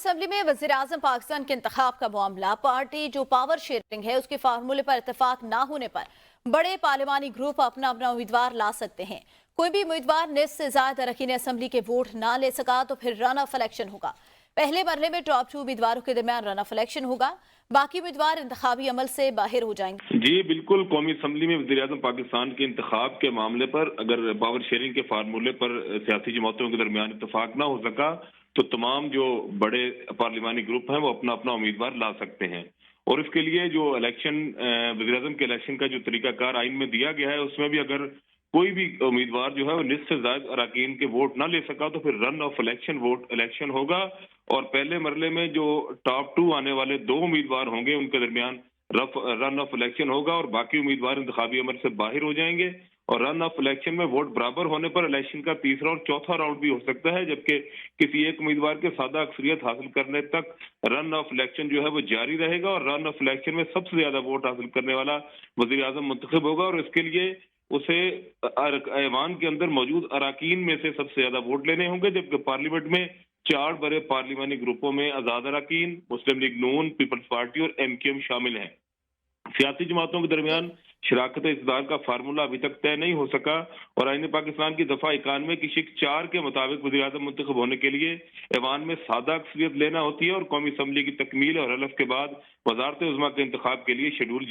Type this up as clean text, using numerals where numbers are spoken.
Assembly में वज़ीर-ए-आज़म पाकिस्तान के इंतखाब का मामला पार्टी जो पावर शेयरिंग है उसके फार्मूले पर इत्तेफाक ना होने पर बड़े पार्लिमानी ग्रुप अपना अपना उम्मीदवार ला सकते हैं। कोई भी उम्मीदवार निस से ज्यादा अरकान असम्बली के वोट ना ले सका तो फिर रन ऑफ इलेक्शन होगा। पहले मरले में टॉप 2 उम्मीदवारों के दरमियान रन ऑफ इलेक्शन होगा, बाकी उम्मीदवार इंतखाबी अमल से बाहर हो जाएंगे। जी बिल्कुल, कौमी असम्बली में वज़ीर-ए-आज़म पाकिस्तान के इंतखाब के मामले पर अगर पावर शेयरिंग के फार्मूले पर सियासी जमातों के दरमियान इत्तेफाक ना हो सका तो तमाम जो बड़े पार्लिमानी ग्रुप हैं वो अपना अपना उम्मीदवार ला सकते हैं। और इसके लिए जो इलेक्शन वज़ीर-ए-आज़म के इलेक्शन का जो तरीकाकार आइन में दिया गया है उसमें भी अगर कोई भी उम्मीदवार जो है वो निस से ज्यादा अरकान के वोट ना ले सका तो फिर रन ऑफ इलेक्शन होगा। और पहले मरले में जो टॉप 2 आने वाले 2 उम्मीदवार होंगे उनके दरमियान रन ऑफ इलेक्शन होगा और बाकी उम्मीदवार इंतखाबी अमल से बाहर हो जाएंगे। और रन ऑफ इलेक्शन में वोट बराबर होने पर इलेक्शन का तीसरा और चौथा राउंड भी हो सकता है, जबकि किसी एक उम्मीदवार के सादा अक्सरियत हासिल करने तक रन ऑफ इलेक्शन जो है वो जारी रहेगा और रन ऑफ इलेक्शन में सबसे ज्यादा वोट हासिल करने वाला वज़ीर आज़म मुंतखब होगा और इसके लिए उसे ऐवान के अंदर मौजूद अरकान में से सबसे ज्यादा वोट लेने होंगे। जबकि पार्लियामेंट में 4 बड़े पार्लिमानी ग्रुपों में आजाद अरकान, मुस्लिम लीग नून, पीपल्स पार्टी और MQM शामिल हैं। सियासी जमातों के दरमियान शराकत इक़्तिदार का फार्मूला अभी तक तय नहीं हो सका और आईन पाकिस्तान की दफा 91 की शिक 4 के मुताबिक वज़ीर आज़म मुंतखब होने के लिए ऐवान में सादा अक्सरियत लेना होती है और कौमी असम्बली की तकमील और हलफ के बाद वज़ारत उज़्मा के इंतखाब के लिए शेड्यूल